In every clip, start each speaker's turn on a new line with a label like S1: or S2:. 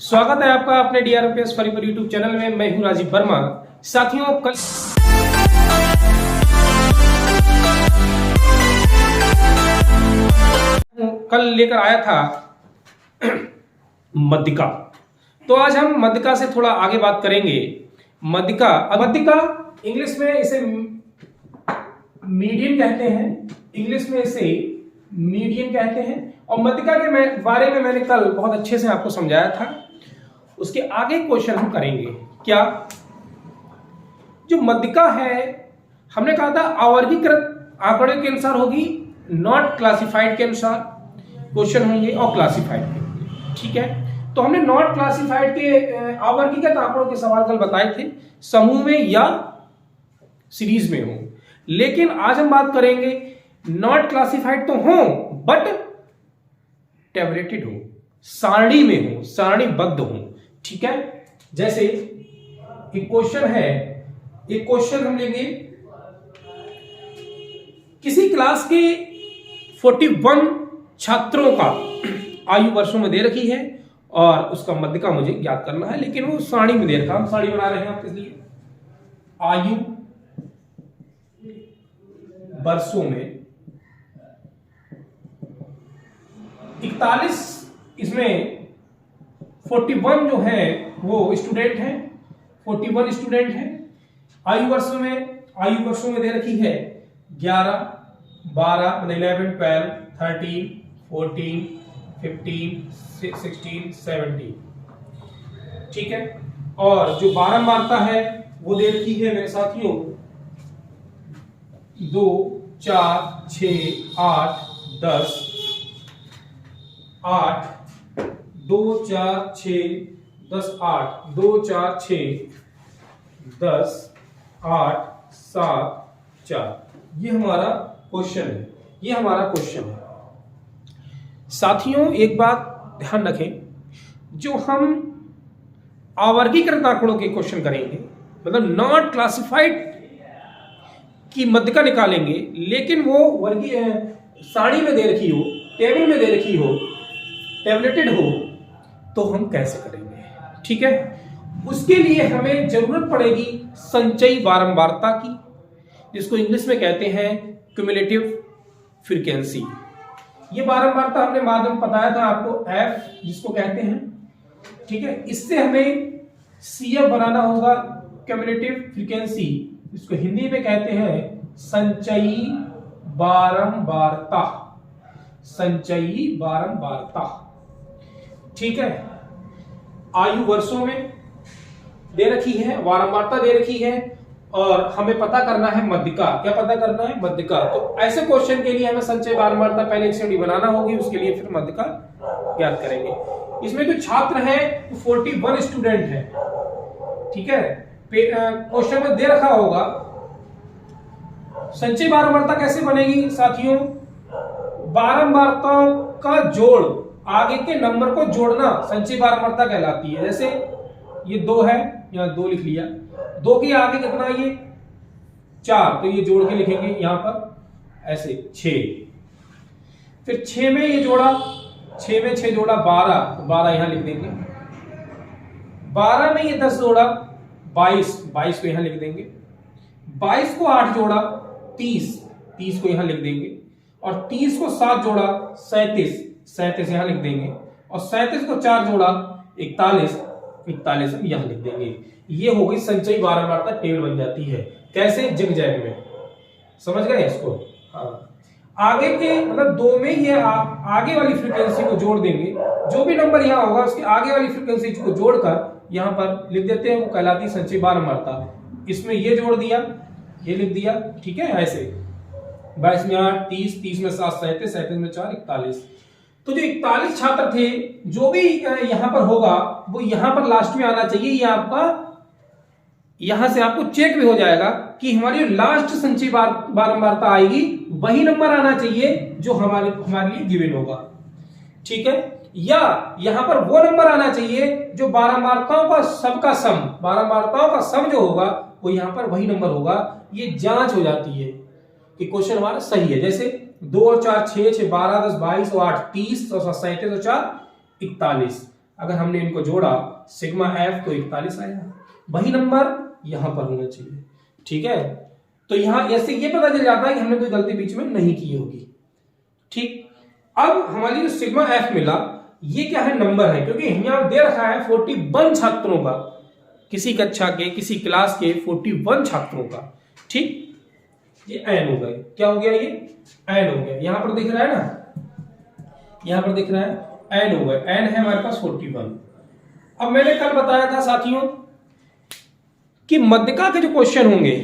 S1: स्वागत है आपका अपने DRPS फॉर यूट्यूब चैनल में। मैं हूं राजीव वर्मा। साथियों, कल लेकर आया था मध्यिका। तो आज हम मध्यिका से थोड़ा आगे बात करेंगे। मध्यिका इंग्लिश में इसे मीडियन कहते हैं, और मध्यिका के बारे में मैंने कल बहुत अच्छे से आपको समझाया था। उसके आगे क्वेश्चन हम करेंगे। क्या जो मध्यिका है, हमने कहा था अवर्गीकृत आंकड़े के अनुसार होगी, नॉट क्लासिफाइड के अनुसार क्वेश्चन होंगे और क्लासिफाइड के। ठीक है, तो हमने नॉट क्लासिफाइड के अवर्गीकृत आंकड़ों के सवाल कल बताए थे, समूह में या सीरीज में हो। लेकिन आज हम बात करेंगे नॉट क्लासिफाइड तो हो बट टेबलेटेड हो, सारणी में हो, सारणीबद्ध हो। ठीक है, जैसे एक क्वेश्चन है, एक क्वेश्चन हम लेंगे, किसी क्लास के 41 छात्रों का आयु वर्षों में दे रखी है और उसका मध्यिका मुझे ज्ञात करना है, लेकिन वो सारणी में दे रखा। हम सारणी बना रहे हैं आपके लिए, आयु वर्षों में 41, इसमें 41 जो है वो स्टूडेंट हैं, 41 स्टूडेंट हैं। आयु वर्षों में दे रखी है 11, 12, 11, 12, 13, 14, 15, 16, 17। ठीक है, और जो बारंबारता है वो दे रखी है मेरे साथियों 2, 4, 6, 8, 10, 8, 2, 4, 6, 10, 8, 2, 4, 6, 10, 8, 7, 4। ये हमारा क्वेश्चन है। साथियों, एक बात ध्यान रखें, जो हम अवर्गीकृत आंकड़ों के क्वेश्चन करेंगे, मतलब नॉट क्लासिफाइड की मध्यिका निकालेंगे, लेकिन वो वर्गीय सारणी में दे रखी हो, टेबल में दे रखी हो, टेबलेटेड हो, तो हम कैसे करेंगे? ठीक है, उसके लिए हमें जरूरत पड़ेगी संचयी बारंबारता की, जिसको इंग्लिश में कहते हैं क्यूमुलेटिव फ्रीक्वेंसी। ये बारंबारता हमने माध्यम बताया था आपको, F जिसको कहते हैं। ठीक है, इससे हमें CF बनाना होगा, क्यूमुलेटिव फ्रीक्वेंसी, इसको हिंदी में कहते हैं संचयी बारंबारता। ठीक है, आयु वर्षों में दे रखी है, बारंबारता दे रखी है, और हमें पता करना है मध्यिका। क्या पता करना है? मध्यिका। तो ऐसे क्वेश्चन के लिए हमें संचय बारंबारता पहले एक श्रेणी बनाना होगी, उसके लिए फिर मध्यिका ज्ञात करेंगे। इसमें जो छात्र है 41 स्टूडेंट है। ठीक है, क्वेश्चन में दे रखा होगा संचय बारंबारता कैसे बनेगी साथियों? बारंबारताओं का जोड़, आगे के नंबर को जोड़ना संचय बारंबारता कहलाती है। जैसे ये 2 है, यहां 2 लिख लिया, 2 के आगे कितना है? ये 4, तो ये जोड़ के लिखेंगे यहां पर ऐसे 6। फिर 6 में ये जोड़ा, 6 में 6 जोड़ा 12, तो 12 यहां लिख देंगे। 12 में ये 10 जोड़ा 22 को यहां लिख देंगे। 22 को 8 जोड़ा 30 को यहां लिख देंगे। और 30 को 7 जोड़ा 37 यहां लिख देंगे। और 37 को 4 जोड़ा 41 हम यहां लिख देंगे। ये हो गई संचयी बारंबारता, टेबल बन जाती है। कैसे? जिगजैग में। समझ गए इसको? हाँ, आगे के मतलब 2 में ये आप आगे वाली फ्रीक्वेंसी को जोड़ देंगे, जो भी नंबर यहां होगा उसके आगे वाली फ्रीक्वेंसी को जोड़कर यहां पर लिख देते हैं, वो कहलाती है संचयी बारंबारता। इसमें ये जोड़ दिया, ये लिख दिया। ठीक है, ऐसे 22 में 8, 30 में 7, 37 में 4, 41। तो जो 41 छात्र थे, जो भी यहां पर होगा वो यहां पर लास्ट में आना चाहिए। ये आपका यहां से आपको चेक भी हो जाएगा कि हमारी लास्ट संचयी बारंबारता आएगी, वही नंबर आना चाहिए जो हमारे लिए गिवन होगा। ठीक है, या यहां पर वो नंबर आना चाहिए जो बारंबारताओं का सबका सम, बारंबारताओं का सम जो होगा वो यहां पर वही नंबर होगा। ये जांच हो जाती है कि क्वेश्चन हमारा सही है। जैसे 2 और 4 6, 6 12 10 22 और 8 30 और 7 37 और 4 41। अगर हमने इनको जोड़ा सिग्मा एफ तो 41 आएगा। वही नंबर यहां पर होना चाहिए, ठीक है। तो यहां ऐसे ये पता चल जाता है कि हमने कोई गलती बीच में नहीं की होगी, ठीक। अब हमारी जो सिग्मा एफ मिला ये क्या है, नंबर है, क्योंकि यहां दे रखा है 41 छात्रों का, किसी कक्षा के किसी क्लास के 41 छात्रों का, ठीक। ये एन हो गए, क्या हो गया, ये एन हो गया। यहां पर दिख रहा है ना, यहां पर दिख रहा है एन हो गए, एन है हमारे पास 41। अब मैंने कल बताया था साथियों कि मध्यका के जो क्वेश्चन होंगे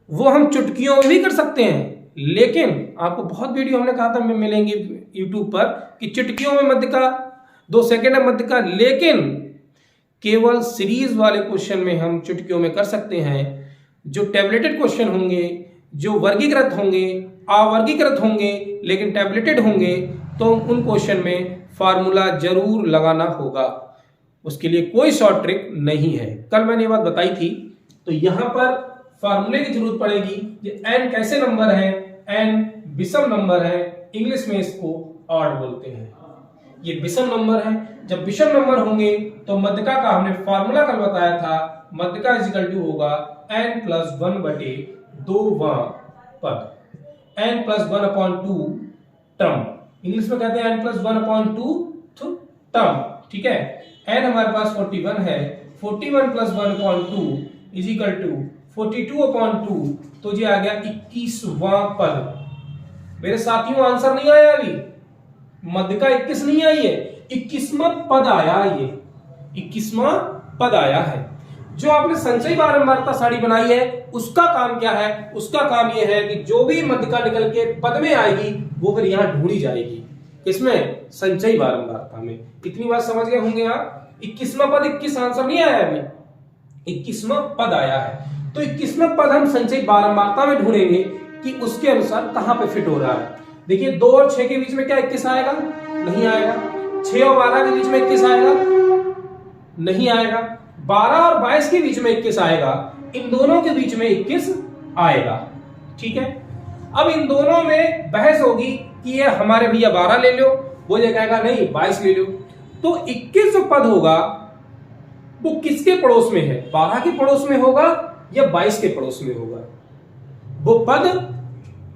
S1: वो हम चुटकियों में भी कर सकते हैं, लेकिन आपको बहुत वीडियो हमने कहा था मिलेंगे YouTube पर कि चुटकियों में मध्यका, 2 सेकंड में मध्यका, लेकिन केवल सीरीज वाले क्वेश्चन में हम चुटकियों में कर सकते हैं। जो टैबलेटेड क्वेश्चन होंगे, जो वर्गीकृत होंगे, अवर्गीकृत होंगे लेकिन टैबलेटेड होंगे, तो उन क्वेश्चन में फार्मूला जरूर लगाना होगा, उसके लिए कोई शॉर्ट ट्रिक नहीं है। कल मैंने ये बात बताई थी। तो यहां पर फार्मूले की जरूरत पड़ेगी। ये एन कैसे नंबर है, एन विषम नंबर है, इंग्लिश में इसको ऑड बोलते हैं। ये विषम नंबर है। जब विषम नंबर होंगे तो मध्यका का हमने फार्मूला कल बताया था, मध्यका इक्वल टू होगा n+1 बटे 2वां पद, n+1/2 टर्म, इंग्लिश में कहते हैं n+1/2 टर्म, ठीक है। n हमारे पास 41 है, 41 + 1/2 = 42/2, तो ये आ गया 21वां पद। मेरे साथियों आंसर नहीं आया अभी, मध्यका 21 नहीं आई है, 21वां पद आया, ये 21वां पद आया है। जो आपने संचयी बारंबारता सारणी बनाई है उसका काम क्या है, उसका काम यह है कि जो भी मध्यका निकल के पद में आएगी वो फिर यहां ढूंढी जाएगी, इसमें संचयी बारंबारता में। इतनी बात समझ गए होंगे आप। 21वां पद, 21 आंसर नहीं आया अभी, 21वां पद आया है। तो 21वां पद हम संचयी बारंबारता में ढूंढेंगे कि उसके अनुसार कहां पे फिट हो रहा है। देखिए 2 और 6 के बीच में क्या 21 आएगा, नहीं आएगा। 6 और 12 के बीच में 21 आएगा, नहीं आएगा। 12 और 22 के बीच में 21 आएगा, इन दोनों के बीच में 21 आएगा, ठीक है। अब इन दोनों में बहस होगी कि ये हमारे भैया 12 ले लो, वो ये कहेगा नहीं 22 ले लो। तो 21 जो पद होगा वो किसके पड़ोस में है, 12 के पड़ोस में होगा या 22 के पड़ोस में होगा। वो पद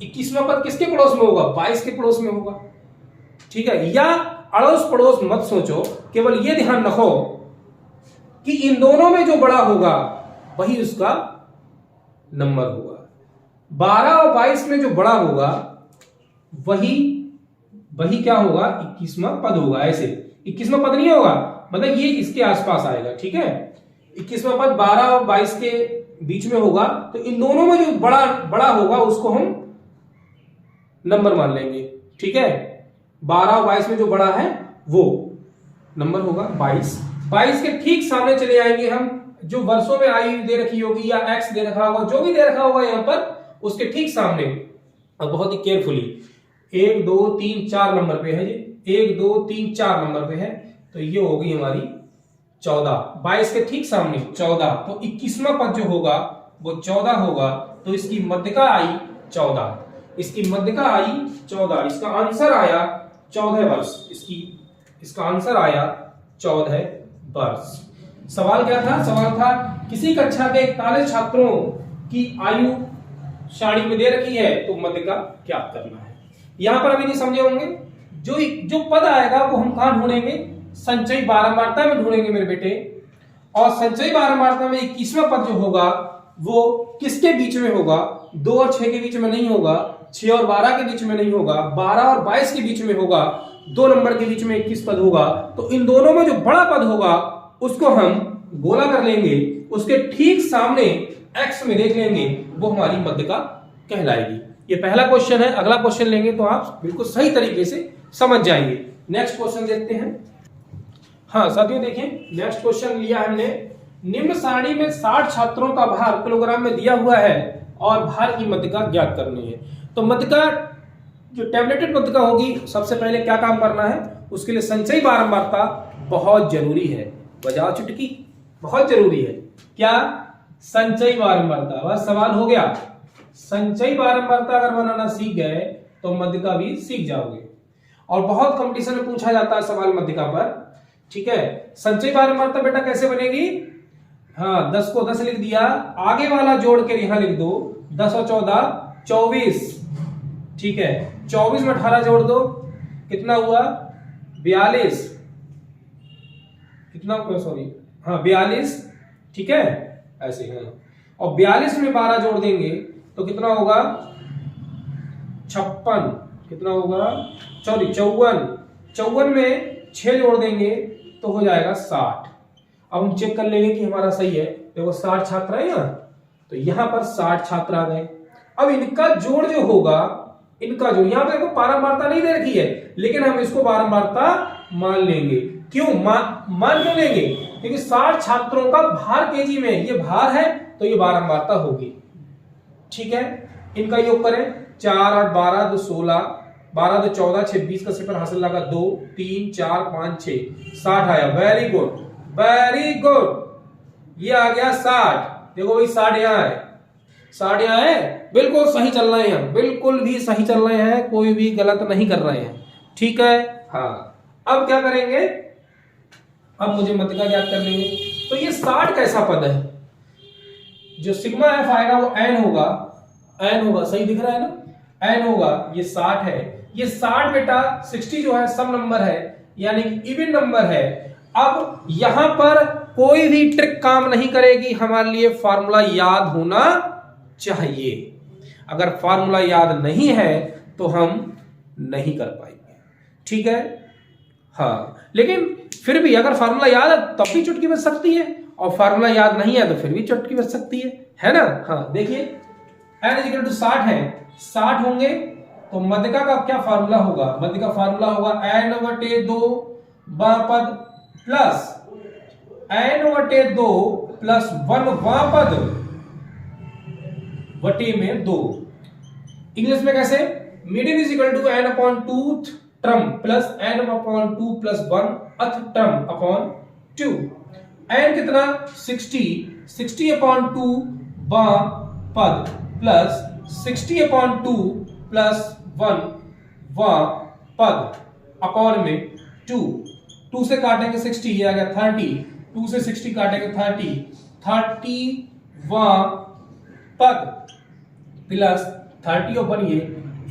S1: 21वां पद किसके पड़ोस में होगा, 22 के पड़ोस में होगा, ठीक है। या अड़ोस पड़ोस मत सोचो, केवल ये ध्यान रखो कि इन दोनों में जो बड़ा होगा वही उसका नंबर होगा। 12 और 22 में जो बड़ा होगा वही क्या होगा, 21वां पद होगा। ऐसे 21वां पद नहीं होगा, मतलब ये इसके आसपास आएगा, ठीक है। 21वां पद 12 और 22 के बीच में होगा, तो इन दोनों में जो बड़ा होगा उसको हम नंबर मान लेंगे, ठीक है। 12 और 22 में जो बड़ा है वो नंबर होगा 22। 22 के ठीक सामने चले आएंगे हम, जो वर्षों में आयु दे रखी होगी या एक्स दे रखा होगा, जो भी दे रखा होगा यहां पर, उसके ठीक सामने। अब बहुत ही केयरफुली 1 2 3 4 नंबर पे है, ये 1 2 3 4 नंबर पे है, तो ये होगी हमारी 14। 22 के ठीक सामने 14, तो 21वां पद जो होगा वो 14 होगा, तो इसकी मध्यका आई 14, इसकी मध्यका आई 14, इसका आंसर आया 14 वर्ष, इसका आंसर आया 14 वर्ष। सवाल क्या था, सवाल था किसी कक्षा के 41 छात्रों की आयु सारणी में दे रखी है तो मध्यका क्या करना है। यहां पर अभी नहीं समझे होंगे, जो पद आएगा वो हम कहां ढूंढेंगे, संचयी बारंबारता में ढूंढेंगे मेरे बेटे। और संचयी बारंबारता में 21वां पद जो होगा वो किसके बीच में होगा, 2 और 6 के बीच में नहीं होगा, 6 और 12 के बीच में नहीं होगा, 12 और 22 के बीच में होगा, 2 नंबर के बीच में 21 पद होगा। तो इन दोनों में जो बड़ा पद होगा उसको हम गोला कर लेंगे, उसके ठीक सामने एक्स में देख लेंगे, वो हमारी मध्यका कहलाएगी। ये पहला क्वेश्चन है। अगला क्वेश्चन लेंगे तो आप बिल्कुल सही तरीके से समझ जाएंगे। नेक्स्ट क्वेश्चन देखते हैं। हाँ साथियों देखिए, नेक्स्ट क्वेश्चन लिया हमने, निम्न सारणी में 60 छात्रों का भार किलोग्राम में दिया हुआ है और भार की मध्यका ज्ञात करनी है। तो मध्यका जो टैबलेटेड मध्यका होगी, सबसे पहले क्या काम करना है, उसके लिए संचयी बारंबारता बहुत जरूरी है। बजाओ चुटकी, बहुत जरूरी है। क्या, संचयी बारंबारता। बस सवाल हो गया। संचयी बारंबारता अगर बनाना सीख गए तो मध्यका भी सीख जाओगे। और बहुत कंपटीशन में पूछा जाता है सवाल मध्यका पर ठीक है। संचयी बारंबारता बेटा कैसे बनेगी? हाँ, 10 को 10 लिख दिया, आगे वाला जोड़ के यहां लिख दो, 10 और 14 24, ठीक है। 24 में 18 जोड़ दो, कितना हुआ? 42, कितना हुआ? सॉरी, हाँ 42, ठीक है, ऐसे है। और 42 में 12 जोड़ देंगे तो कितना होगा? 56, कितना होगा? सॉरी 54, 54 में 6 जोड़ देंगे तो हो जाएगा 60। अब हम चेक कर लेंगे कि हमारा सही है। देखो 60 छात्र है यहाँ, तो यहां पर 60 छात्र आ गए। अब इनका जोड़ जो होगा, इनका जोड़, यहां पर देखो बारंबारता नहीं दे रखी है, लेकिन हम इसको बारंबारता मान लेंगे। क्यों मान क्यों लेंगे? क्योंकि 60 छात्रों का भार केजी में, ये भार है तो ये बारंबारता होगी, ठीक है। इनका योग करें, 4 8 12 2 16, 12 2 14, 26 का सिफर हासिल लगा 2 3 4 5 6, 60 आया। वेरी गुड, वेरी गुड, ये आ गया 60। देखो भाई 60 यहाँ है, 60 यहाँ है, बिल्कुल सही चल रहे हैं, बिल्कुल भी सही चल रहे हैं, कोई भी गलत नहीं कर रहे हैं, ठीक है। हाँ, अब क्या करेंगे? अब मुझे मध्यका ज्ञात कर लेंगे। तो ये 60 कैसा पद है? जो सिग्मा एफ आएगा वो एन होगा, एन होगा, सही दिख रहा है ना, एन होगा, ये 60 है। ये 60 बेटा 60 जो है सम नंबर है, यानी इवन नंबर है। अब यहां पर कोई भी ट्रिक काम नहीं करेगी, हमारे लिए फार्मूला याद होना चाहिए। अगर फार्मूला याद नहीं है तो हम नहीं कर पाएंगे, ठीक है। हाँ, लेकिन फिर भी अगर फार्मूला याद है तब भी चुटकी बज सकती है, और फार्मूला याद नहीं है तो फिर भी चुटकी बज सकती है ना। हाँ देखिए, n इक्वल टू 60 है, 60 होंगे तो मध्यका का क्या फार्मूला होगा? मध्यका फार्मूला होगा n/2 बां पद प्लस n/2 प्लस 1 वां पद वटे में 2। इंग्लिश में कैसे? Median is equal to n/2 term plus n/2 plus 1 th term upon 2। n कितना? 60/2 बां पद प्लस 60/2 प्लस 1 वां पद अपॉन में 2। 2 से काटेंगे 60, ये आ गया 30, 2 से 60 काटेंगे 30 वां पद प्लस 30 और 1 ये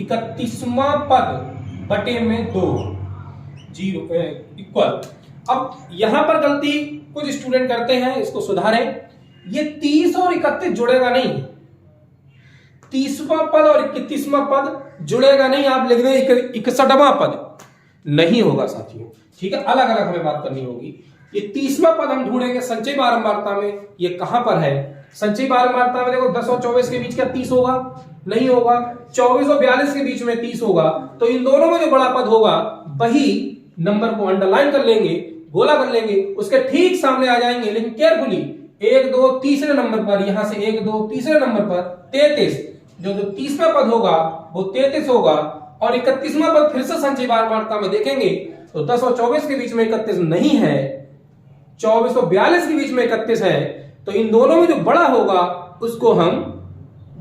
S1: 31वां पद बटे में 2 0 इक्वल। अब यहां पर गलती कुछ स्टूडेंट करते हैं, इसको सुधारें। ये 30 और 31 जुड़ेगा नहीं, 30वां पद और 31वां पद जुड़ेगा नहीं, आप लिख दें 61वां पद, नहीं होगा साथियों, ठीक है। अलग अलग हमें बात करनी होगी। ये 30वां पद हम ढूंढेंगे संचयी बारंबारता में, ये कहां पर है? संचयी बारंबारता में देखो 10 और 24 के बीच का 30 होगा, नहीं होगा। 24 और 42 के बीच में 30 होगा, तो इन दोनों में जो बड़ा पद होगा वही नंबर को अंडरलाइन कर लेंगे, गोला कर लेंगे, उसके ठीक सामने आ जाएंगे। लेकिन केयरफुली 1 2 तीसरे नंबर पर, यहां से 1 2 तीसरे नंबर पर 33, जो 30वां पद होगा वो 33 होगा। और 31वां पद फिर से संचयी बारंबारता में देखेंगे तो 10 और 24 के बीच में 31 नहीं है, 24 और 42 के बीच में 31 है, तो इन दोनों में जो बड़ा होगा उसको हम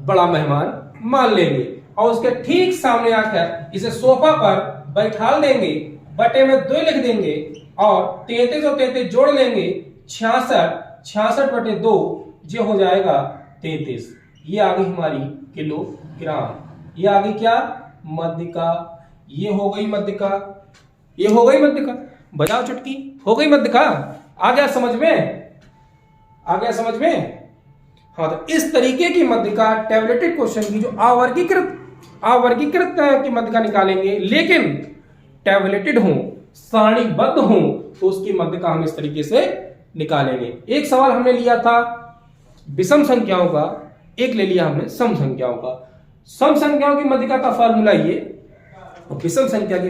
S1: बड़ा मेहमान मान लेंगे और उसके ठीक सामने आकर इसे सोफा पर बैठा देंगे, बटे में 2 लिख देंगे और 33 और 33 जोड़ लेंगे, 66 बटे 2, जो हो जाएगा 33। ये आ गई हमारी किलोग्राम, ये आ गई क्या? मध्यका। ये हो गई मध्यका, ये हो गई मध्यका। बजाओ चुटकी, हो गई मध्यका। आ गया समझ में? आ गया समझ में? हाँ, तो इस तरीके की मध्यका टेबलेटेड क्वेश्चन की जो अवर्गीकृत की मध्यका निकालेंगे, लेकिन टेबलेटेड हो, सारणीबद्ध हो, तो उसकी मध्यका हम इस तरीके से निकालेंगे। एक सवाल हमने लिया था विषम संख्याओं का, एक ले लिया हमने सम संख्याओं का। सम संख्याओं की मध्यका का फार्मूला ये, विषम संख्या की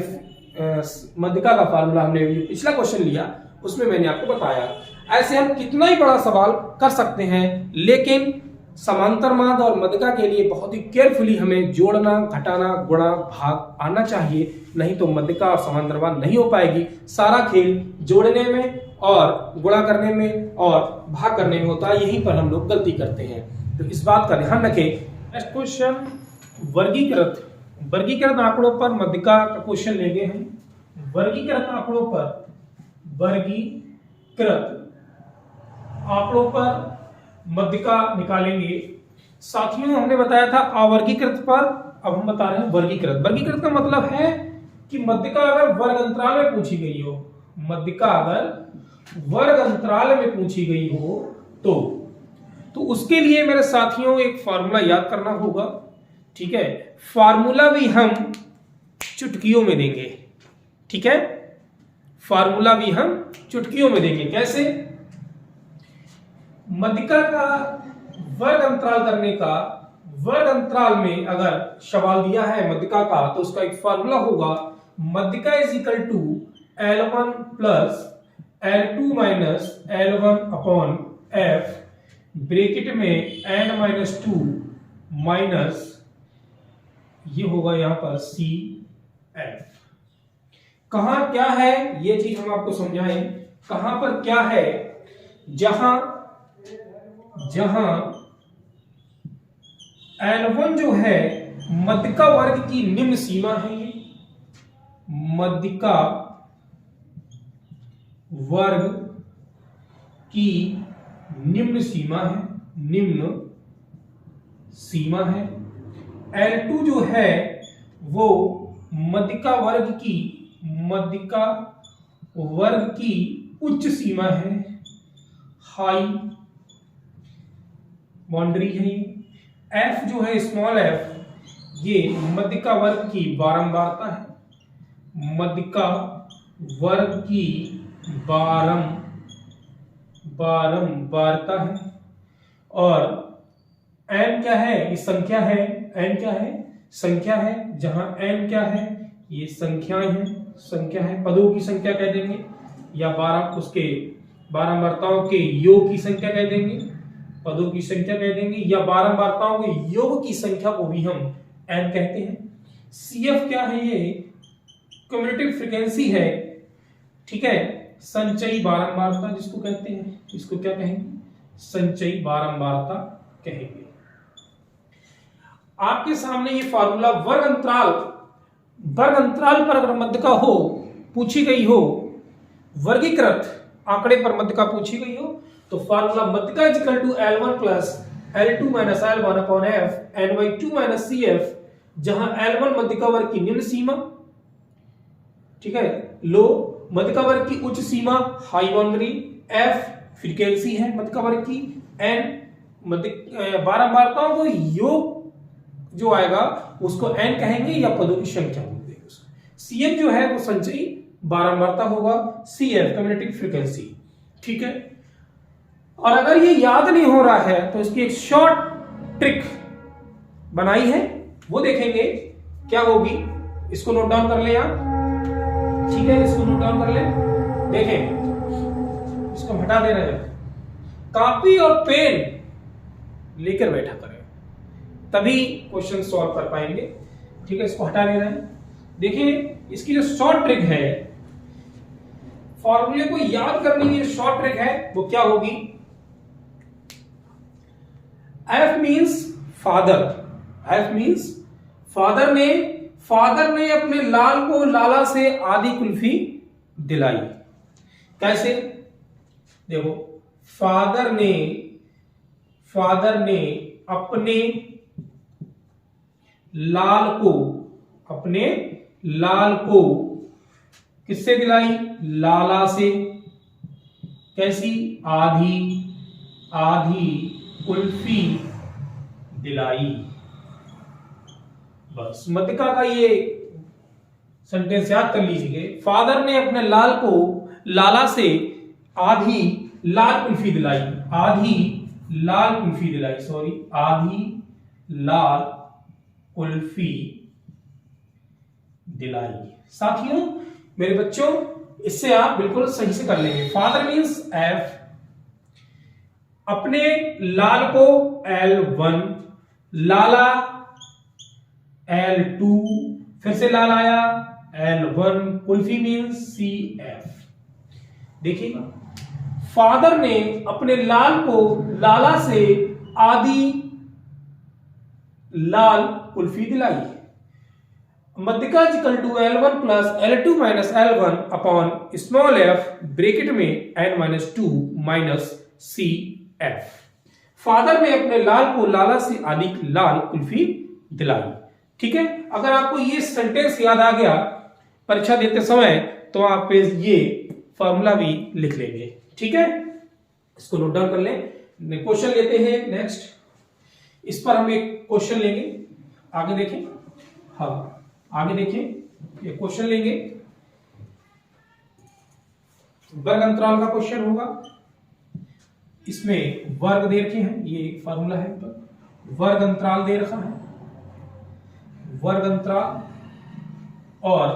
S1: मध्यका का फार्मूला हमने पिछला क्वेश्चन लिया, उसमें मैंने आपको बताया। ऐसे हम कितना ही बड़ा सवाल कर सकते हैं, लेकिन समांतर माध्य और मध्यका के लिए बहुत ही केयरफुली हमें जोड़ना, घटाना, गुणा, भाग आना चाहिए, नहीं तो मध्यका और समांतर माध्य नहीं हो पाएगी। सारा खेल जोड़ने में और गुणा करने में और भाग करने में होता है, यहीं पर हम लोग गलती करते हैं, तो इस बात का ध्यान रखें। नेक्स्ट क्वेश्चन, वर्गीकृत आंकड़ों पर मध्यका का क्वेश्चन लेंगे हम। वर्गीकृत आंकड़ों पर वर्गीकृत आंकड़ों पर मध्यिका निकालेंगे। साथियों हमने बताया था अवर्गीकृत पर, अब हम बता रहे हैं वर्गीकृत। वर्गीकृत का मतलब है कि मध्यिका अगर वर्ग अंतराल में पूछी गई हो, मध्यिका अगर वर्ग अंतराल में पूछी गई हो तो उसके लिए मेरे साथियों एक फार्मूला याद करना होगा। ठीक है, फार्मूला भी हम चुटकियों में देंगे। ठीक है, फार्मूला भी हम चुटकियों में देंगे। कैसे? मध्यिका का वर्ग अंतराल करने का, वर्ग अंतराल में अगर सवाल दिया है मध्यिका का तो उसका एक फार्मूला होगा, मध्यिका is equal to L1 plus L2 minus L1 upon F, bracket में n माइनस 2 माइनस ये होगा यहां पर CF। कहां क्या है ये चीज हम आपको समझाएं। कहां पर क्या है? जहां L1 जो है मध्यिका वर्ग की निम्न सीमा है, ये मध्यिका वर्ग की निम्न सीमा है, निम्न सीमा है। L2 जो है वो मध्यिका वर्ग की उच्च सीमा है, हाई बाउंड्री है। ये F जो है स्मॉल f, ये मध्यिका वर्ग की बारंबारता है, मध्यिका वर्ग की बारंबारता है। और n क्या है? ये संख्या है। n क्या है? संख्या है। जहां n क्या है? ये संख्याएं हैं, संख्या है। पदों की संख्या कह देंगे या उसके बारंबारताओं के योग की संख्या कह देंगे, पदों की संख्या कह देंगे, या बारंबारताओं के योग की संख्या को भी हम n कहते हैं। CF क्या है? ये क्युमुलेटिव फ्रीक्वेंसी है। ठीक है, संचयी बारंबारता जिसको कहते हैं, इसको क्या कहेंगे? संचयी बारंबारता कहेंगे। आपके सामने ये फार्मूला वर्ग अंतराल पर अगर मध्यिका हो, पूछी गई हो, वर्गीकृत आंकड़े पर मध्यिका पूछी गई हो तो फार्मूला मध्यिका is equal to L1 plus L2 minus L1 upon F n/2 minus CF, जहां L1 मध्यिका वर्ग की निम्न सीमा, ठीक है, लो मध्यिका वर्ग की उच्च सीमा, हाई बाउंड्री, F फ्रीक्वेंसी है मध्यिका वर्ग की, n बारंबारताओं को योग जो आएगा उसको n कहेंगे या पदों की संख्या बोलते हैं उसको। CF जो है वो संचयी बारंबारता होगा, CF क्युमुलेटिव फ्रीक्वेंसी। ठीक है, और अगर ये याद नहीं हो रहा है तो इसकी एक शॉर्ट ट्रिक बनाई है, वो देखेंगे क्या होगी। इसको नोट डाउन कर ले आप। ठीक है, इसको नोट डाउन कर ले। देखें, इसको हटा देना है, कॉपी और पेन लेकर बैठा करें, तभी क्वेश्चन सॉल्व कर पाएंगे। ठीक है, इसको हटा लेना है। देखिए, इसकी जो शॉर्ट ट्रिक है, फॉर्मूले को याद करने की शॉर्ट ट्रिक है, वो क्या होगी? F means father. F means father ने अपने लाल को लाला से आधी कुल्फी दिलाई। कैसे? देखो, फादर ने अपने लाल को किससे दिलाई? लाला से। कैसी? आधी कुल्फी दिलाई। बस मध्यिका का ये सेंटेंस याद कर लीजिए। फादर ने अपने लाल को लाला से आधी लाल कुल्फी दिलाई, आधी लाल कुल्फी दिलाई। साथियों, मेरे बच्चों, इससे आप बिल्कुल सही से कर लेंगे। फादर मींस F, अपने लाल को L1, लाला L2, फिर से लाल आया L1, कुल्फी मींस CF। देखिए, फादर ने अपने लाल को लाला से आधी लाल कुल्फी दिलाई। मध्यिका equal to L1 plus L2 minus L1 upon small f bracket में n-2 माइनस CF। फादर ने अपने लाल को लाला से अधिक लाल कुल्फी दिलाई। ठीक है, अगर आपको ये सेंटेंस याद आ गया परीक्षा देते समय तो आप ये फॉर्मूला भी लिख लेंगे। ठीक है, इसको नोट डाउन कर लें। क्वेश्चन लेते हैं नेक्स्ट। इस पर हम एक क्वेश्चन लेंगे, आगे देखें। हाँ, आगे देखें, ये क्वेश्चन लेंगे, वर्ग अंतराल का क्वेश्चन होगा। इसमें वर्ग दे रखे हैं, ये फार्मूला है, वर्ग अंतराल दे रखा है, वर्ग अंतराल और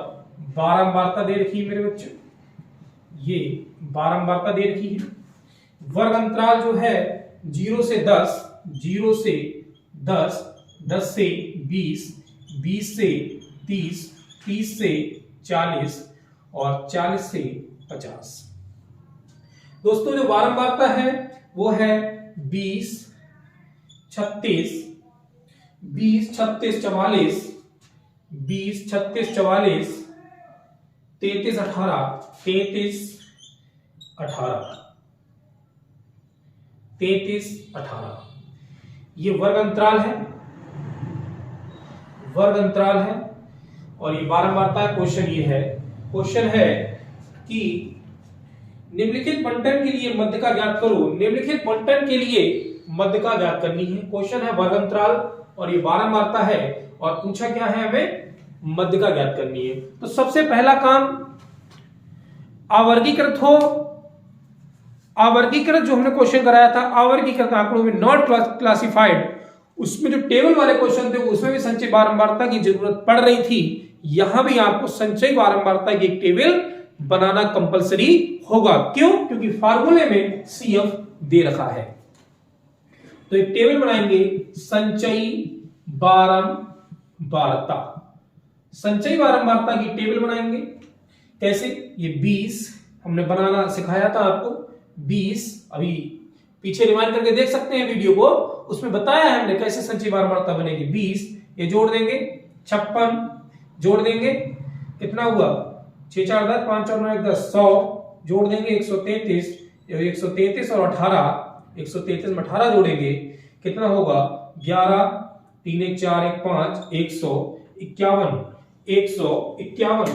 S1: बारंबारता दे रखी है मेरे बच्चों, ये बारंबारता दे रखी है। वर्ग अंतराल जो है 0 से 10, 0 से 10, 10 से 20, 20 से 30, 30 से 40 और 40 से 50। दोस्तों जो बारंबारता है वो है 20, 36, 20, 36, 44, 20, 36, 44, 33, 18, 33, 18, 33, 18। ये वर्ग अंतराल है, वर्ग अंतराल है और ये बारंबारता है। क्वेश्चन ये है, क्वेश्चन है कि निम्नलिखित बंटन के लिए मध्यिका ज्ञात करो। निम्नलिखित बंटन के लिए मध्यिका ज्ञात करनी है। क्वेश्चन है वर्ग अंतराल और ये बारंबारता है और पूछा क्या है, हमें मध्यिका ज्ञात करनी है। तो सबसे पहला काम अवर्गीकृत हो, अवर्गीकृत जो हमने क्वेश्चन कराया था, अवर्गीकृत आंकड़ों में नॉट क्लासिफाइड, उसमें जो टेबल वाले क्वेश्चन थे उसमें भी संचयी बारंबारता की जरूरत पड़ रही थी। यहां भी आपको संचयी बारंबारता की एक टेबल बनाना कंपलसरी होगा। क्यों? क्योंकि फार्मूले में CF दे रखा है। तो एक टेबल बनाएंगे, संचयी बारंबारता, संचयी बारंबारता की टेबल बनाएंगे। कैसे? ये 20 हमने बनाना सिखाया था आपको, 20 अभी पीछे रिवाइंड करके देख सकते हैं वीडियो को, उसमें बताया है हमने कैसे संचयी बारंबारता बनेगी। 20 ये जोड़ देंगे, 56 जोड़ देंगे, कितना हुआ 6 4 10 5 4 9 1 10 100 जोड़ देंगे 133, 133 और 18, 133 में 18 जोड़ेंगे कितना होगा 11 3 1 4 1 5 151, 151।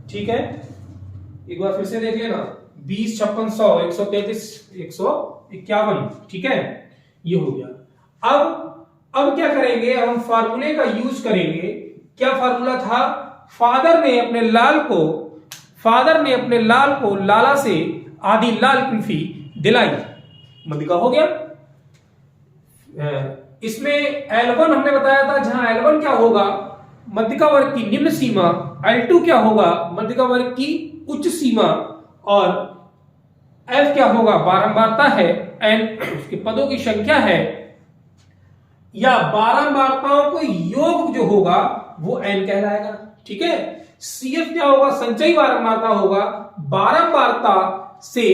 S1: ठीक है, एक बार फिर से देख लेना, 20 56 100 133 151। ठीक है, ये हो गया। अब क्या करेंगे, हम फार्मूले का यूज करेंगे। क्या फार्मूला था? फादर ने अपने लाल को लाला से आधी लाल कुल्फी दिलाई। मध्यिका हो गया। इसमें L1 हमने बताया था, जहां L1 क्या होगा, मध्यिका वर्ग की निम्न सीमा, L2 क्या होगा, मध्यिका वर्ग की उच्च सीमा, और F क्या होगा, बारंबारता है, N उसके पदों की संख्या है, या बारंबारताओं को योग जो होगा वो N कहलाएगा। ठीक है, CF क्या होगा, संचयी बारंबारता होगा, बारंबारता से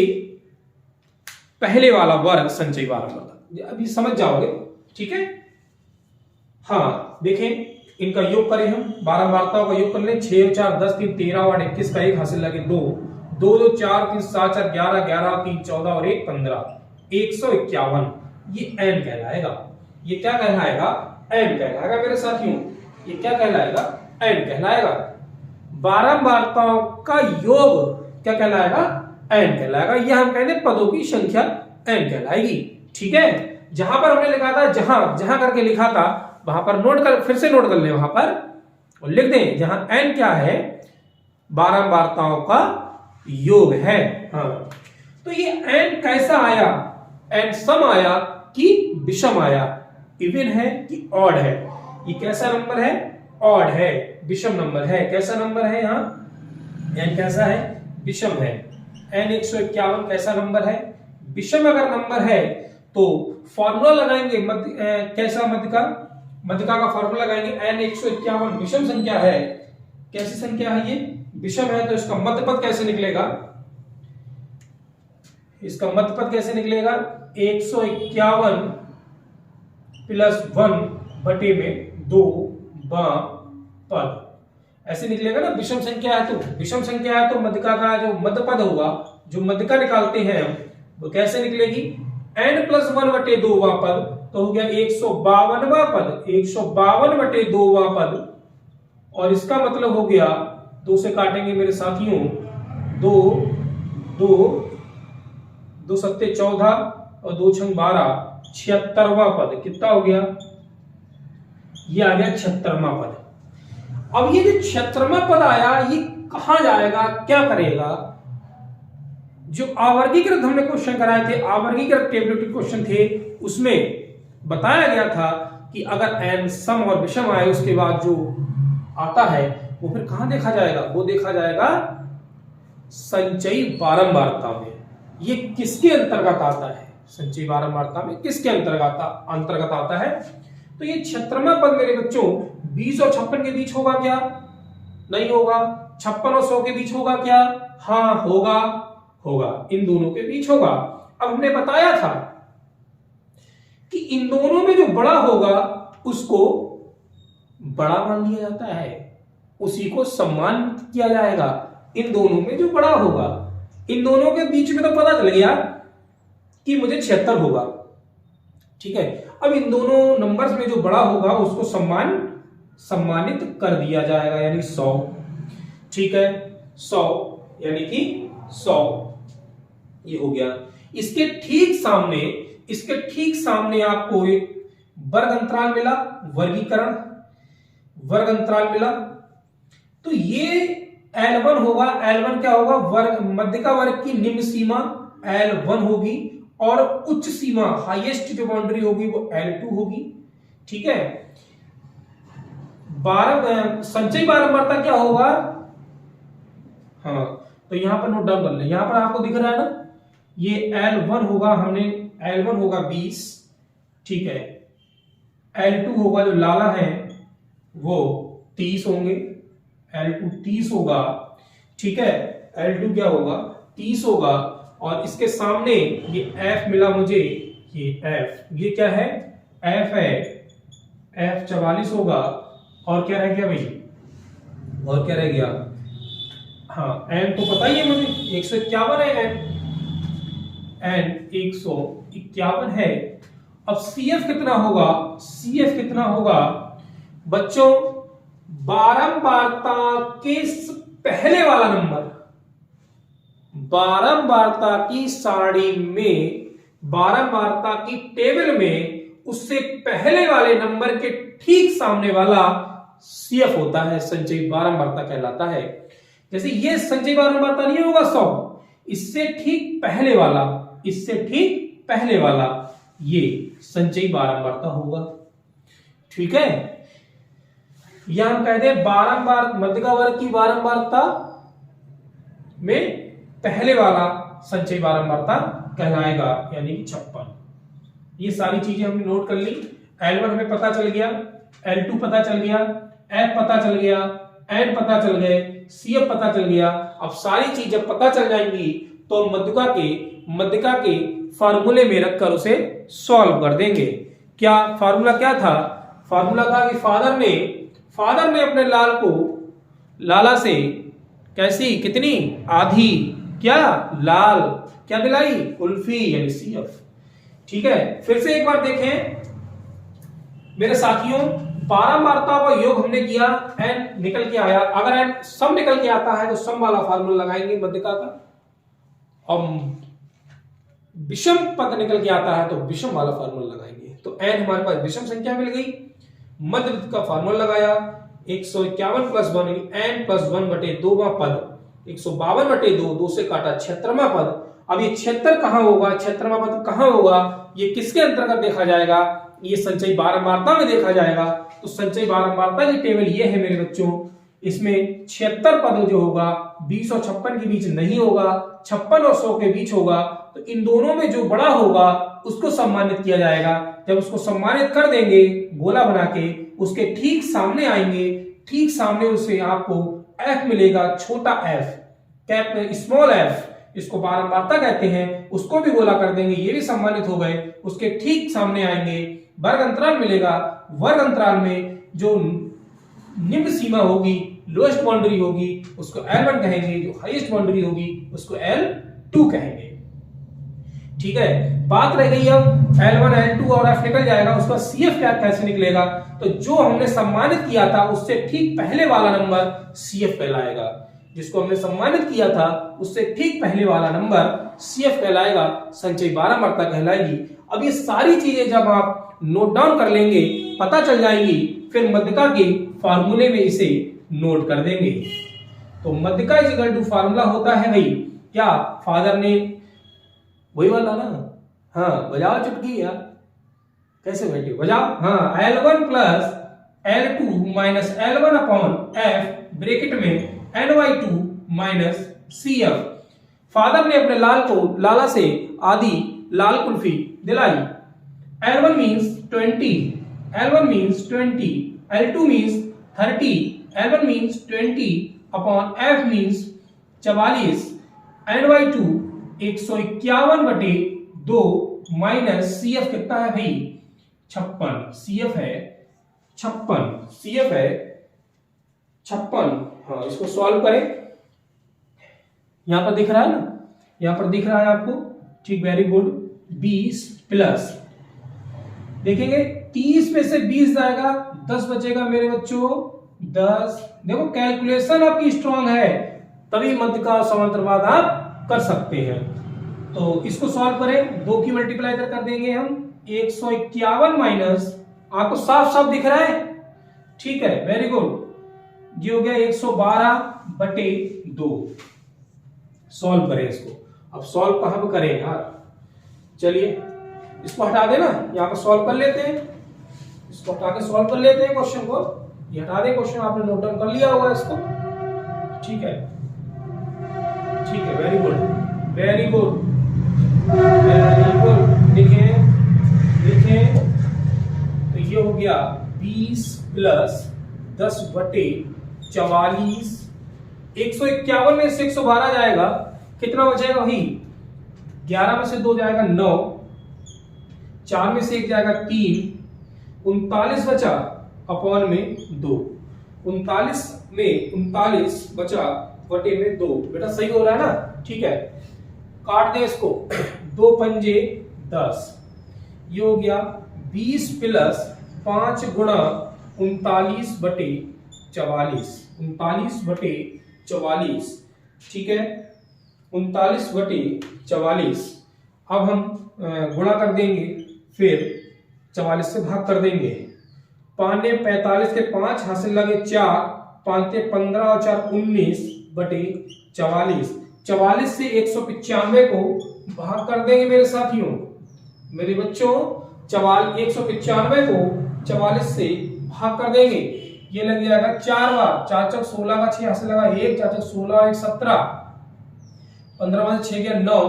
S1: पहले वाला वर्ग संचयी बारंबारता। अभी समझ जाओगे। ठीक है, हाँ देखें, इनका योग करें हम, बारंबारताओं का योग कर लें। 6 4 10 3 13 और 21 का एक हासिल लगे 2 2 2 4 3 7 4 11 11 3 14 और 1 15, 151। ये N कहलाएगा। ये क्या कहलाएगा? N कहलाएगा मेरे साथियों। ये क्या कहलाएगा? N कहलाएगा। बारंबारताओं का योग क्या कहलाएगा? N कहलाएगा। यह हम कहते हैं पदों की संख्या N कहलाएगी। ठीक है, जहां पर हमने लिखा था, जहां करके लिखा था वहां पर नोट कर, फिर से नोट कर ले, वहां पर और लिख दें जहां N क्या है, बारंबारताओं का योग है। हाँ, तो ये N कैसा आया? N सम आया कि विषम आया, इवन है कि ऑड है? ये कैसा नंबर है? ऑड है, विषम नंबर है। कैसा नंबर है? यहाँ N कैसा है? विषम है। N 151 कैसा नंबर है? विषम अगर नंबर है तो फॉर्मूला लगाएंगे कैसा? मध्यिका का फॉर्मूला लगाएंगे। N 151 विषम संख्या है। कैसी संख्या है ये? विषम है, तो इसका मध्यपद कैसे निकलेगा? इसका मध्यपद कैसे निकलेगा? 151 प्लस 1 बटे में 2 बां पद। ऐसे निकलेगा ना, विषम संख्या है तो विषम संख्या है तो मध्यका का जो मध्य पद होगा, जो मध्यका निकालते हैं हम, वो कैसे निकलेगी, n+1/2वां पद, तो हो गया 152वां पद, 152/2वां पद, और इसका मतलब हो गया 2 से काटेंगे मेरे साथियों, 2 2 2 सत्ते 14 और 2 छंग 12, 76वां पद कितना हो गया, ये आ गया 76वां पद। अब ये जो 76वां पद आया, ये कहां जाएगा, क्या करेगा? जो आवर्गीकृत हमने क्वेश्चन कराए थे, आवर्गीकृत टेबलेटिव क्वेश्चन थे, उसमें बताया गया था कि अगर n सम और विषम आए उसके बाद जो आता है वो फिर कहां देखा जाएगा, वो देखा जाएगा संचयी बारंबारता में। ये किसके अंतर्गत आता है, संचयी बारंबारता में किसके अंतर्गत आता है? तो ये 76वां पद मेरे बच्चों 20 और 56 के बीच होगा क्या? नहीं होगा। 56 और 100 के बीच होगा क्या? हाँ होगा, इन दोनों के बीच होगा। अब हमने बताया था कि इन दोनों में जो बड़ा होगा उसको बड़ा मान लिया जाता है, उसी को सम्मान किया जाएगा। इन दोनों में जो बड़ा होगा, इन दोनों के बीच में तो पता चल गया कि मुझे 76 होगा, ठीक है। अब इन दोनों नंबर्स में जो बड़ा होगा उसको सम्मानित कर दिया जाएगा, यानी 100, ठीक है। 100 यानी कि 100 ये हो गया। इसके ठीक सामने आपको एक वर्ग अंतराल मिला, वर्ग अंतराल मिला, तो ये L1 होगा। L1 क्या होगा, वर्ग मध्यका वर्ग की निम्न सीमा L1 होगी और उच्च सीमा हाईएस्ट जो बाउंड्री होगी वो L2 होगी, ठीक है। संचयी बारंबारता क्या होगा, हाँ तो यहां पर नोट डाउन कर ले, यहां पर आपको दिख रहा है ना, ये L1 होगा, L1 होगा 20, ठीक है। L2 होगा जो लाला है वो 30 होंगे, L2 30 होगा, ठीक है। L2 क्या होगा, 30 होगा, और इसके सामने ये F मिला मुझे, ये F, ये क्या है, F है, F 44 होगा, और क्या रह गया भाई, और क्या रह गया, हाँ N तो पता ही है मुझे, 151 है N 151 है। अब CF कितना होगा, CF कितना होगा बच्चों, बारंबारता के पहले वाला नंबर, बारंबारता की सारणी में, बारंबारता की टेबल में उससे पहले वाले नंबर के ठीक सामने वाला CF होता है, संचयी बारंबारता कहलाता है। जैसे ये संचयी बारंबारता नहीं होगा 100, इससे ठीक पहले वाला ये संचयी बारंबारता होगा, ठीक है। यह हम कहते हैं बारंबार मध्यका वर्ग की बारंबारता में पहले वाला संचयी बारंबारता कहलाएगा, यानी 56। ये सारी चीजें हमने नोट कर ली। L1 हमें पता चल गया, L2 पता चल गया, F पता चल गया, N पता चल गए, CF पता चल गया। अब सारी चीजें पता चल जाएंगी तो मध्यका के फार्मूले में रखकर उसे सॉल्व कर देंगे। क्या फार्मूला क्या था, फार्मूला था कि फादर ने अपने लाला से कैसी, कितनी, आधी, क्या, लाल, क्या दिलाई, कुल्फी, यानी CF, ठीक है। फिर से एक बार देखें मेरे साथियों, बारंबारता का योग हमने किया, n निकल के आया, अगर n सम निकल के आता है तो सम वाला फार्मूला लगाएंगे मध्यका का, और विषम पद निकल के आता है तो विषम वाला फार्मूला लगाएंगे। तो n हमारे पास विषम संख्या मिल गई, मध्य का फार्मूला लगाया, 151 + 1 n+1/2वां पद, 152/2, 2 से काटा 76वां पद। अब ये 76 कहां होगा, 76वां पद कहां होगा, ये किसके अंतर्गत देखा जाएगा, ये संचयी बारंबारता में देखा जाएगा। तो संचयी बारंबारता की टेबल ये है मेरे बच्चों, इसमें 76 पद जो होगा 20 और 56 के बीच नहीं होगा, 56 और 100 के बीच होगा। तो इन दोनों में जो बड़ा होगा उसको सम्मानित किया जाएगा। जब उसको सम्मानित कर देंगे गोला बना के, उसके ठीक सामने आएंगे, ठीक सामने उसे आपको F मिलेगा, छोटा f, स्मॉल f, इसको बारंबारता कहते हैं, उसको भी गोला कर देंगे, ये भी सम्मानित हो गए। उसके ठीक सामने आएंगे, वर्ग अंतराल मिलेगा, वर्ग अंतराल में जो निम्न सीमा होगी लोएस्ट बाउंड्री होगी उसको L1 कहेंगे, जो हाईएस्ट बाउंड्री होगी उसको L2 कहेंगे। ठीक है, बात रह गई अब L1 L2 और F निकल जाएगा, उसका CF क्या कैसे निकलेगा? तो जो हमने सम्मानित किया था उससे ठीक पहले वाला नंबर CF कहलाएगा। जिसको हमने सम्मानित किया था उससे ठीक पहले वाला नंबर CF कहलाएगा, संचयी 12 मात्रा कहलाएगी। अब ये सारी चीजें जब आप नोट डाउन कर लेंगे पता चल जाएंगी, फिर मध्यिका के फार्मूले में इसे नोट कर देंगे। तो मध्यिका इज इक्वल टू फार्मूला होता है भाई क्या, फादर ने वही वाला ना, हाँ बजाओ चुटकी यार, कैसे बैठे बजाओ, हाँ L1 plus L2 minus L1 upon F bracket में NY2 माइनस CF। फादर ने अपने लाला से आधी लाल कुल्फी दिलाई। L1 means 20, L1 means 20, L2 means 30, L1 means 20 upon F means 44, NY2 151/2 minus CF कितना है भाई 56, CF है 56, CF है 56। हाँ इसको सॉल्व करें, यहां पर दिख रहा है ना, यहां पर दिख रहा है आपको, ठीक, वेरी गुड। 20 प्लस देखेंगे 30 में से 20 जाएगा 10 बचेगा मेरे बच्चों 10। देखो कैलकुलेशन आपकी स्ट्रांग है तभी मध्यिका और समांतरवाद आप कर सकते हैं। तो इसको सॉल्व करें, 2 की मल्टीप्लाई कर देंगे हम 151 माइनस, आपको साफ साफ दिख रहा है, ठीक है वेरी गुड, ये हो गया 112/2। सॉल्व करें इसको, अब सॉल्व कहां पर करें यार, चलिए इसको हटा देना, यहां पर सॉल्व कर लेते हैं, इसको हटा के सॉल्व कर लेते हैं क्वेश्चन को, ये हटा दें क्वेश्चन, आपने नोट डाउन कर लिया होगा इसको, ठीक है ठीक है, very good very good very good. देखें देखें तो ये हो गया 20 प्लस 10/44, 151 में से 112 जाएगा, कितना बचेगा भाई 11 में से 2 जाएगा 9, 4 में से 1 जाएगा 3, 39 बचा अपॉन में 2, 39 में 39 बचा बटे में 2, बेटा सही हो रहा है ना, ठीक है, काट दे इसको, 2 पंजे 10, ये हो गया 20 प्लस 5 गुणा 39/44, 39/44, ठीक है 39/44। अब हम गुणा कर देंगे, फिर 44 से भाग कर देंगे, 5 ने 45 के 5 हासिल लगे 4, 5 ने 15 और 4 19/44, 44 से 195 को भाग कर देंगे मेरे साथियों, मेरे बच्चों 195 को 44 से भाग कर देंगे, ये लग जाएगा 4 बार, 4 चौक 16 का 6 हासिल लगा 1, 4 चौक 16 1 17, 15 में से 6 गया 9,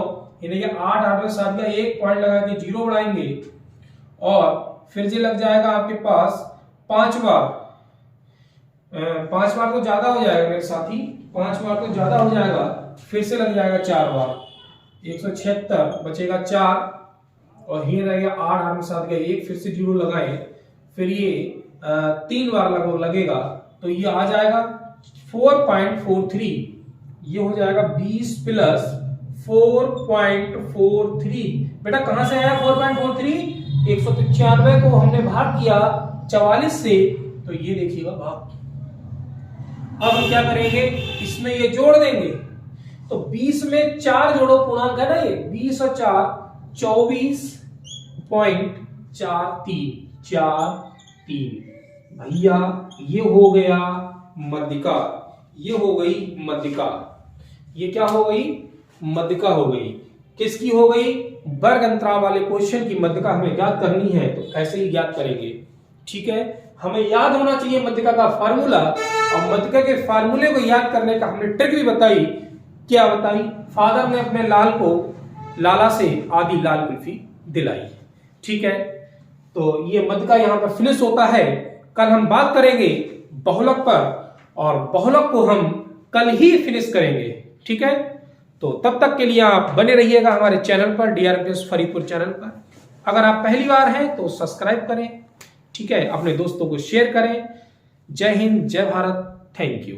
S1: यानी कि 8 8 में 7 गया, 1 पॉइंट लगा के 0 बढ़ाएंगे, और फिर ये लग जाएगा आपके पास 5 बार, 5 बार तो ज्यादा हो जाएगा मेरे साथी, 5 बार तो ज्यादा हो जाएगा, फिर से लग जाएगा 4 बार, 176 बचेगा 4, और ये रह गया 8 8 में 7 गया 1, फिर से 0 लगाए, फिर ये 3 बार लगेगा, तो ये आ जाएगा 4.43, ये हो जाएगा 20 प्लस 4.43। बेटा कहां से आया 4.43, 195 को हमने भाग किया 44 से, तो ये देखिएगा भाग। अब हम क्या करेंगे, इसमें ये जोड़ देंगे, तो 20 में 4 जोड़ो, पूर्णांक है ना ये, 20 और 4 24.43 भैया, ये हो गया मध्यिका, ये हो गई मध्यिका, ये क्या हो गई मध्यिका हो गई, किसकी हो गई, वर्ग अंतराल वाले क्वेश्चन की मध्यिका हमें ज्ञात करनी है, तो ऐसे ही ज्ञात करेंगे, ठीक है। हमें याद होना चाहिए मध्यिका का फार्मूला, और मध्यिका के फार्मूले को याद करने का हमने ट्रिक भी बताई, क्या बताई, फादर ने अपने लाला से आधी लाल कुल्फी दिलाई, ठीक है। तो ये मध्यिका यहां पर फिनिश होता है। कल हम बात करेंगे बहुलक पर, और बहुलक को हम कल ही फिनिश करेंगे, ठीक है। तो तब तक के लिए आप बने रहिएगा हमारे चैनल पर, DRMTS फरीदपुर चैनल पर। अगर आप पहली बार हैं तो सब्सक्राइब करें, ठीक है, अपने दोस्तों को शेयर करें। जय हिंद, जय भारत, थैंक यू।